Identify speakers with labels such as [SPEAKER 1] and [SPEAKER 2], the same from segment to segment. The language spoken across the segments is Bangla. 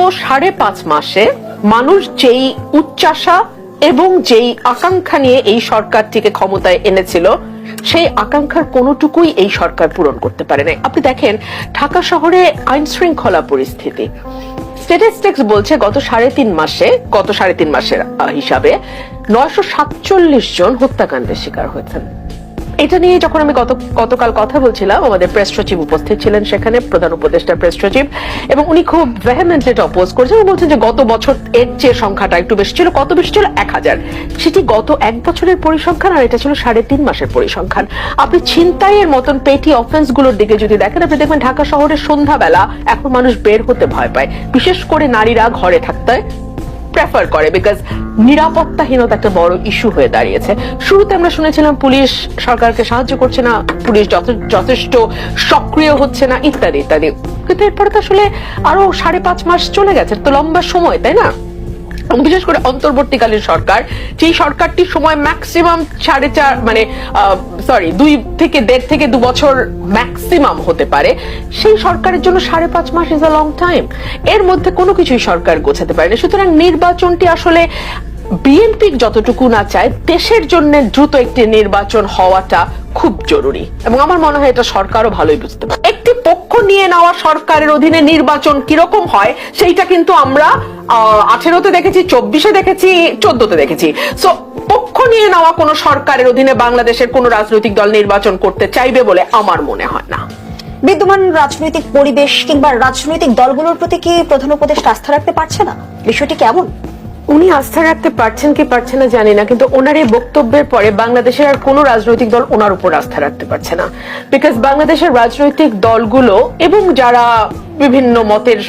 [SPEAKER 1] 5.5 মাসে মানুষ যেই উচ্চাশা এবং যেই আকাঙ্ক্ষা নিয়ে এই সরকারটিকে ক্ষমতায় এনেছিল সেই আকাঙ্ক্ষার কোনোটুকুই এই সরকার পূরণ করতে পারে নাই। আপনি দেখেন ঢাকা শহরে আইন শৃঙ্খলা পরিস্থিতি, স্ট্যাটিস্টিক্স বলছে গত সাড়ে তিন মাসের হিসাবে 947 জন হত্যাকাণ্ডের শিকার হয়েছেন। এটা নিয়ে যখন আমি গতকাল কথা বলছিলাম, আমাদের প্রেস সচিব উপস্থিত ছিলেন সেখানে, প্রধান উপদেষ্টার প্রেস সচিব, এবং উনি খুব ভেহেমেন্টলি এটা অপোজ করছেন। বলছেন যে গত বছর এর চেয়ে সংখ্যাটা একটু বেশি ছিল। কত বেশি ছিল? 1000। সেটি গত 1 বছরের পরিসংখ্যান, আর এটা ছিল 3.5 মাসের পরিসংখ্যান। আপনি ছিনতাইয়ের মতন পেটি অফেন্স গুলোর দিকে যদি দেখেন, আপনি দেখবেন ঢাকা শহরের সন্ধ্যাবেলা এখন মানুষ বের হতে ভয় পায়, বিশেষ করে নারীরা ঘরে থাকতে প্রেফার করে, বিকজ নিরাপত্তাহীনতা একটা বড় ইস্যু হয়ে দাঁড়িয়েছে। শুরুতে আমরা শুনেছিলাম পুলিশ সরকারকে সাহায্য করছে না, পুলিশ যথেষ্ট সক্রিয় হচ্ছে না, ইত্যাদি ইত্যাদি। কিন্তু এরপরে তো আসলে আরো 5.5 মাস চলে গেছে, তো লম্বা সময়, তাই না? বিশেষ করে অন্তর্বর্তীকালীন সরকার, যেই সরকারটির সময় ম্যাক্সিমাম 2 থেকে 2 বছর ম্যাক্সিমাম হতে পারে, সেই সরকারের জন্য 5.5 much is a long time. এর মধ্যে কোনো কিছুই সরকার গোছাতে পারে না। সুতরাং নির্বাচনটি আসলে বিএনপি যতটুকু না চায়, দেশের জন্য দ্রুত একটি নির্বাচন হওয়াটা খুব জরুরি, এবং আমার মনে হয় এটা সরকারও ভালোই বুঝতে পারে। একটি পক্ষ নিয়ে নেওয়া সরকারের অধীনে নির্বাচন কিরকম হয় সেইটা কিন্তু আমরা 18-তে দেখেছি, 24-এ দেখেছি, 14-তে দেখেছি। সো পক্ষ নিয়ে নেওয়া কোন সরকারের অধীনে বাংলাদেশের কোন রাজনৈতিক দল নির্বাচন করতে চাইবে বলে আমার মনে হয় না।
[SPEAKER 2] বিদ্যমান রাজনৈতিক পরিবেশ কিংবা রাজনৈতিক দলগুলোর প্রতি কি প্রধান উপদেষ্টা আস্থা রাখতে পারছে না? বিষয়টি কেমন?
[SPEAKER 1] উনি আস্থা রাখতে পারছেন কি পারছেন না জানি না, কিন্তু ওনার এই বক্তব্যের পরে বাংলাদেশের আর কোন রাজনৈতিক দল ওনার উপর আস্থা রাখতে পারছে না। বিকজ বাংলাদেশের রাজনৈতিক দলগুলো এবং যারা বিভিন্ন মতের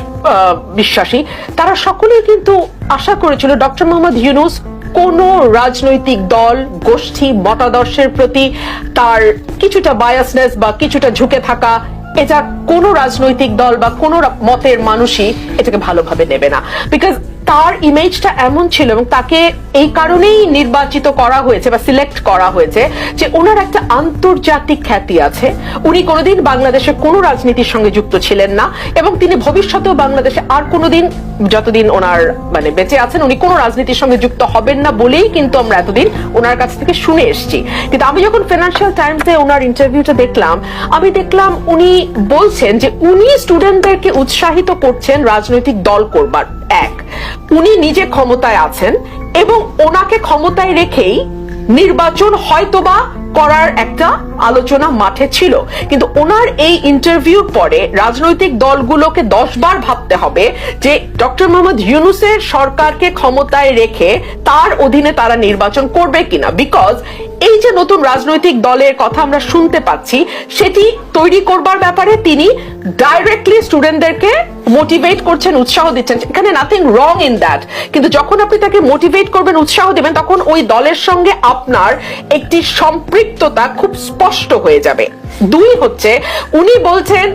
[SPEAKER 1] বিশ্বাসী, তারা সকলেই কিন্তু আশা করেছিল ডক্টর মোহাম্মদ ইউনূস কোন রাজনৈতিক দল, গোষ্ঠী, মতাদর্শের প্রতি তার কিছুটা বায়াসনেস বা কিছুটা ঝুঁকে থাকা, এটা কোন রাজনৈতিক দল বা কোন মতের মানুষই এটাকে ভালোভাবে নেবে না। বিকজ তার ইমেজটা এমন ছিল, এবং তাকে এই কারণেই নির্বাচিত করা হয়েছে বা সিলেক্ট করা হয়েছে যে ওনার একটা আন্তর্জাতিক খ্যাতি আছে। উনি কোনোদিন বাংলাদেশের কোনো রাজনীতির সঙ্গে যুক্ত ছিলেন না, এবং তিনি ভবিষ্যতেও বাংলাদেশে আর কোনোদিন, যতদিন ওনার বেঁচে আছেন, উনি কোনো রাজনীতির সঙ্গে যুক্ত হবেন না বলেই কিন্তু আমরা এতদিন ওনার কাছ থেকে শুনে এসেছি। কিন্তু আমি যখন ফিনান্সিয়াল টাইমসে ওনার ইন্টারভিউটা দেখলাম, আমি দেখলাম উনি বলছেন যে উনি স্টুডেন্টদেরকে উৎসাহিত করছেন রাজনৈতিক দল করবার। উনি নিজে ক্ষমতায় আছেন এবং ওনাকে ক্ষমতায় রেখেই নির্বাচন হয়তোবা করার একটা আলোচনা মাঠে ছিল। কিন্তু ওনার এই ইন্টারভিউর পরে রাজনৈতিক দলগুলোকে 10 বার ভাবতে হবে যে ডক্টর মোহাম্মদ ইউনূসের সরকারকে ক্ষমতায় রেখে তার অধীনে তারা নির্বাচন করবে কিনা। বিকজ এই যে নতুন রাজনৈতিক দলের কথা আমরা শুনতে পাচ্ছি, সেটি তৈরি করবার ব্যাপারে তিনি ডাইরেক্টলি স্টুডেন্টদেরকে মোটিভেট করছেন, উৎসাহ দিচ্ছেন। এখানে নাথিং রং ইন দ্যাট, কিন্তু যখন আপনি তাকে মোটিভেট করবেন, উৎসাহ দিবেন, তখন ওই দলের সঙ্গে আপনার একটি সম্পৃক্ততা খুব স্পষ্ট হয়ে যাবে। 2 হচ্ছে, উনি বলছেন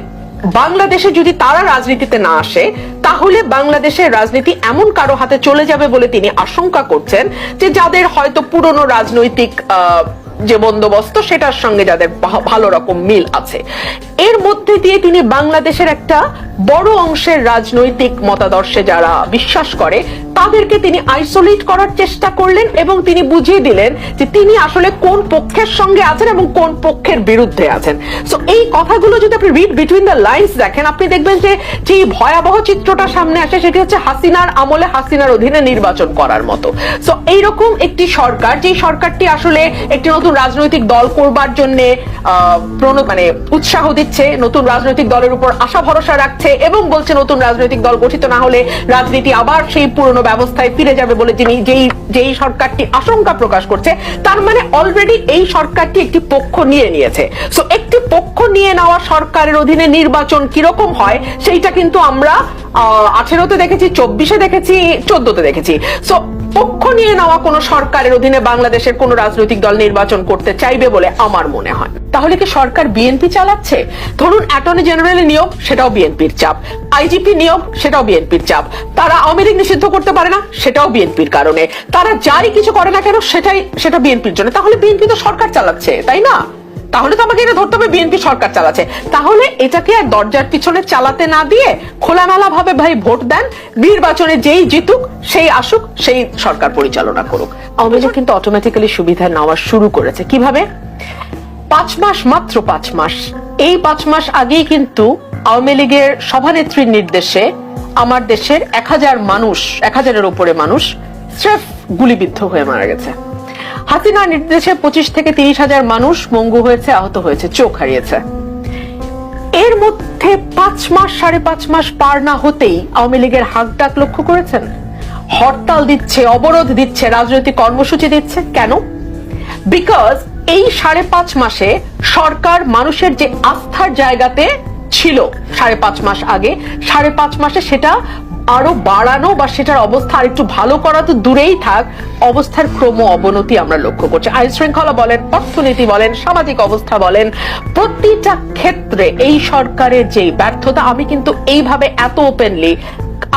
[SPEAKER 1] বাংলাদেশে যদি তারা রাজনীতিতে না আসে, তাহলে বাংলাদেশের রাজনীতি এমন কারো হাতে চলে যাবে বলে তিনি আশঙ্কা করছেন যে যাদের হয়তো পুরনো রাজনৈতিক যে বন্দোবস্ত সেটার সঙ্গে যাদের ভালো রকম মিল আছে। এর মধ্যে দিয়ে তিনি বাংলাদেশের একটা বড় অংশের রাজনৈতিক মতাদর্শে যারা বিশ্বাস করে তাদেরকে তিনি আইসোলেট করার চেষ্টা করলেন, এবং তিনি বুঝিয়ে দিলেন যে তিনি আসলে কোন পক্ষের সঙ্গে আছেন এবং কোন পক্ষের বিরুদ্ধে আছেন। সো এই কথাগুলো যদি আপনি রিড বিটুইন দ্য লাইন্স দেখেন, আপনি দেখবেন যে যে ভয়াবহ চিত্রটা সামনে আসে সেটি হচ্ছে হাসিনার আমলে হাসিনার অধীনে নির্বাচন করার মতো। সো এইরকম একটি সরকার, যে সরকারটি আসলে একটি নতুন রাজনৈতিক দল করবার জন্য উৎসাহ দিচ্ছে, নতুন রাজনৈতিক দলের উপর আশা ভরসা রাখছে, এবং বলছে নতুন রাজনৈতিক দল গঠিত না হলে রাজনীতি আবার সেই পুরনো ব্যবস্থায় ফিরে যাবে বলে যেই সরকারটি আশঙ্কা প্রকাশ করছে, তার মানে অলরেডি এই সরকারটি একটি পক্ষ নিয়ে নিয়েছে। সো একটি পক্ষ নিয়ে নেওয়া সরকারের অধীনে নির্বাচন কিরকম হয় সেইটা কিন্তু আমরা 18-তে দেখেছি, 24-এ দেখেছি, 14-তে দেখেছি। সো পক্ষ নিয়ে নেওয়া কোন সরকারের অধীনে বাংলাদেশের কোন রাজনৈতিক দল নির্বাচন করতে চাইবে বলে আমার মনে হয়। তাহলে কি সরকার বিএনপি চালাচ্ছে? ধরুন অ্যাটর্নি জেনারেলের নিয়োগ, সেটাও বিএনপির চাপ। আইজিপি নিয়োগ, সেটাও বিএনপির চাপ। তারা আওয়ামী লীগ নিষিদ্ধ করতে পারে না, সেটাও বিএনপির কারণে। তারা যাই কিছু করে না কেন সেটা বিএনপির জন্য। তাহলে বিএনপি তো সরকার চালাচ্ছে, তাই না? তাহলে তো আমাকে এটা ধরতে হবে বিএনপি সরকার চালাচ্ছে। তাহলে এটাকে আর দরজার পিছনে চালাতে না দিয়ে খোলামেলা ভাবে ভাই ভোট দেন, নির্বাচনে যেই জিতুক সেই আসুক, সেই সরকার পরিচালনা করুক। আওয়ামী লীগ কিন্তু অটোমেটিক্যালি সুবিধা নেওয়া শুরু করেছে। কিভাবে? 5 মাস, মাত্র 5 মাস, এই 5 মাস আগেই কিন্তু আওয়ামী লীগের সভানেত্রীর নির্দেশে আমার দেশের 1000 মানুষ, 1000-এর উপরে মানুষ স্রেফ গুলিবিদ্ধ হয়ে মারা গেছে। হাসিনার নির্দেশে 25 থেকে 30,000 মানুষ পঙ্গু হয়েছে, আহত হয়েছে, চোখ হারিয়েছে। এর মধ্যে 5 মাস, 5.5 মাস পার না হতেই আওয়ামী লীগের হাক ডাক লক্ষ্য করেছেন? হরতাল দিচ্ছে, অবরোধ দিচ্ছে, রাজনৈতিক কর্মসূচি দিচ্ছে। কেন? বিকজ এই 5.5 মাসে সরকার মানুষের যে আস্থার জায়গাতে ছিল 5.5 মাস আগে, 5.5 মাসে সেটা আরো বাড়ানো বা সেটার অবস্থা আর একটু ভালো করা তো দূরেই থাক, অবস্থার ক্রম অবনতি আমরা লক্ষ্য করছি। আইন শৃঙ্খলা বলেন, অর্থনীতি বলেন, সামাজিক অবস্থা বলেন, প্রতিটা ক্ষেত্রে এই সরকারের যে ব্যর্থতা, আমি কিন্তু এইভাবে এত ওপেনলি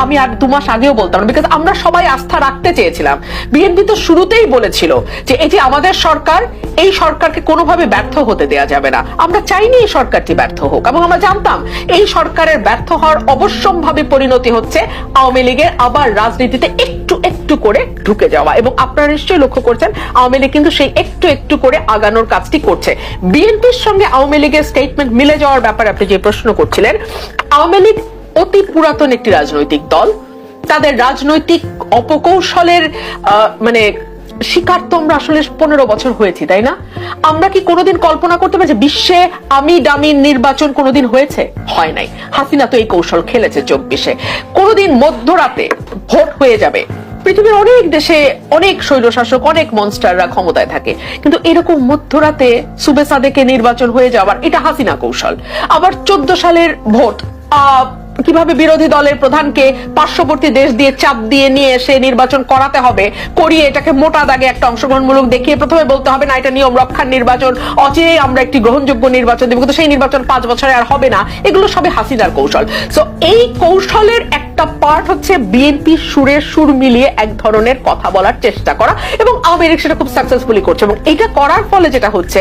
[SPEAKER 1] আমি আর 2 মাস আগেও বলতাম না, বিকজ আমরা সবাই আস্থা রাখতে চেয়েছিলাম। বিএনপি তো শুরুতেই বলেছিল যে এই যে আমাদের সরকার, এই সরকারকে কোনোভাবে ব্যর্থ হতে দেয়া যাবে না। আমরা চাইনি এই সরকারটি ব্যর্থ হোক, এবং আমরা জানতাম এই সরকারের ব্যর্থ হওয়ার অবশ্যম্ভাবী পরিণতি হচ্ছে আওয়ামী লীগের আবার রাজনীতিতে একটু একটু করে ঢুকে যাওয়া। এবং আপনারা নিশ্চয়ই লক্ষ্য করছেন আওয়ামী লীগ কিন্তু সেই একটু একটু করে আগানোর কাজটি করছে। বিএনপির সঙ্গে আওয়ামী লীগের স্টেটমেন্ট মিলে যাওয়ার ব্যাপারে আপনি যে প্রশ্ন করছিলেন, আওয়ামী লীগ অতি পুরাতন একটি রাজনৈতিক দল। তাদের রাজনৈতিক অপকৌশলের মানে শিকার তো আমরা আসলে 15 বছর হয়েছি, তাই না? আমরা কি কোনোদিন কল্পনা করতে পারি যে বিশ্বে আমি দামি নির্বাচন কোনোদিন হয়েছে? হয় নাই। হাসিনা তো এই কৌশল খেলেছে 24-এ। কোনোদিন মধ্যরাতে ভোট হয়ে যাবে? পৃথিবীর অনেক দেশে অনেক স্বৈরশাসক, অনেক মনস্টাররা ক্ষমতায় থাকে, কিন্তু এরকম মধ্যরাতে সুবে সাদেকে নির্বাচন হয়ে যাওয়ার, এটা হাসিনা কৌশল। আবার 14 সালের ভোট কিভাবে বিরোধী দলের প্রধানকে পার্শ্ববর্তী দেশ দিয়ে চাপ দিয়ে নিয়ে এসে নির্বাচন করাতে হবে, করিয়ে এটাকে মোটা দাগে একটা অংশগ্রহণমূলক দেখিয়ে প্রথমে বলতে হবে না এটা নিয়ম রক্ষার নির্বাচন, অচিরেই আমরা একটি গ্রহণযোগ্য নির্বাচন দেব, কিন্তু সেই নির্বাচন 5 বছরে আর হবে না। এগুলো সবই হাসিনার কৌশল। সো এই কৌশলের একটা পার্ট হচ্ছে বিএনপি সুরের সুর মিলিয়ে এক ধরনের কথা বলার চেষ্টা করা, এবং আওয়ামী লীগ সেটা খুব সাকসেসফুলি করছে। এবং এটা করার ফলে যেটা হচ্ছে,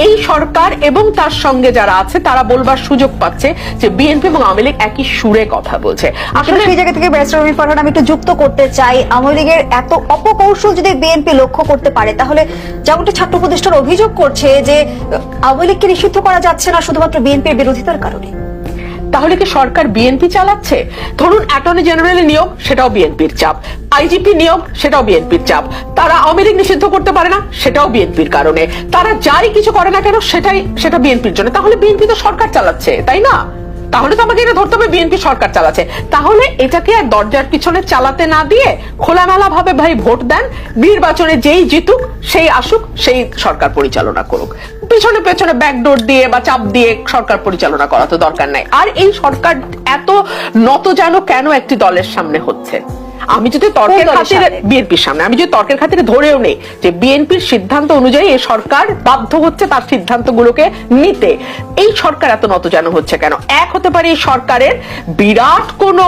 [SPEAKER 1] এই সরকার এবং তার সঙ্গে যারা আছে তারা বলবার সুযোগ পাচ্ছে যে বিএনপি এবং আওয়ামী লীগ একই সুরে কথা বলছে।
[SPEAKER 2] আসলে সেই জায়গা থেকে ব্যারিস্টার রবি ফারহান আমি একটু যুক্ত করতে চাই, আওয়ামী লীগের এত অপকৌশল যদি বিএনপি লক্ষ্য করতে পারে, তাহলে যেমনটি ছাত্র প্রতিষ্ঠান অভিযোগ করছে যে আওয়ামী লীগকে নিষিদ্ধ করা যাচ্ছে না শুধুমাত্র বিএনপির বিরোধিতার কারণে,
[SPEAKER 1] তাহলে কি সরকার বিএনপি চালাচ্ছে? ধরুন অ্যাটর্নি জেনারেলের নিয়োগ, সেটাও বিএনপির চাপ। আইজিপি নিয়োগ, সেটাও বিএনপির চাপ। তারা আওয়ামী লীগ নিষিদ্ধ করতে পারে না, সেটাও বিএনপির কারণে। তারা যারই কিছু করে না কেন সেটা বিএনপির জন্য। তাহলে বিএনপি তো সরকার চালাচ্ছে, তাই না? তাহলে তো আমাকে এটা ধরতে হবে বিএনপি সরকার চালাচ্ছে। তাহলে এটাকে আর দরজার পিছনে চালাতে না দিয়ে খোলামেলা ভাবে ভাই ভোট দেন, নির্বাচনে যেই জিতুক সেই আসুক, সেই সরকার পরিচালনা করুক। পিছনে পেছনে ব্যাকডোর দিয়ে বা চাপ দিয়ে সরকার পরিচালনা করা তো দরকার নাই। আর এই সরকার এত নত যেন কেন একটি দলের সামনে হচ্ছে? আমি যদি তর্কের খাতিরে বিএনপির সামনে, আমি যদি তর্কের খাতিরে ধরেও নেই যে বিএনপির সিদ্ধান্ত অনুযায়ী এই সরকার বাধ্য হচ্ছে তার সিদ্ধান্তগুলোকে নিতে, এই সরকার এত নত যেন হচ্ছে কেন? এক হতে পারে এই সরকারের বিরাট কোন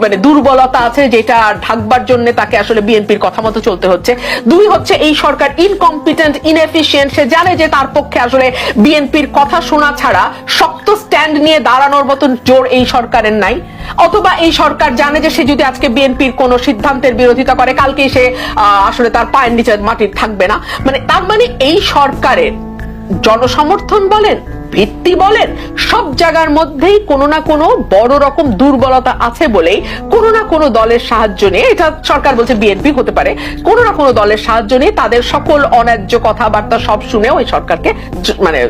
[SPEAKER 1] মানে দুর্বলতা আছে যেটা ঢাকবার জন্য তাকে আসলে বিএনপির কথা মতো চলতে হচ্ছে। 2 হচ্ছে এই সরকার ইনকম্পিটেন্ট, ইনএফিশিয়েন্ট, সে জানে যে তার পক্ষে আসলে বিএনপির কথা শোনা ছাড়া শক্ত স্ট্যান্ড নিয়ে দাঁড়ানোর মতন জোর এই সরকারের নাই। অথবা এই সরকার জানে যে সে যদি আজকে বিএনপির কোন সিদ্ধান্তের বিরোধিতা করে, কালকে সে আসলে তার পায়ের নিচে মাটি থাকবে না। মানে তার মানে এই সরকারের জনসমর্থন বলেন, ভিত্তি বলেন, সব জায়গার মধ্যেই কোনো না কোনো বড় রকম দুর্বলতা আছে বলেই কোনো না কোনো দলের সাহায্য নিয়ে, এটা সরকার বলছে বিএনপি হতে পারে, কোনো না কোনো দলের সাহায্য নিয়ে তাদের সকল অন্যায্য কথাবার্তা সব শুনেও এই সরকারকে মানে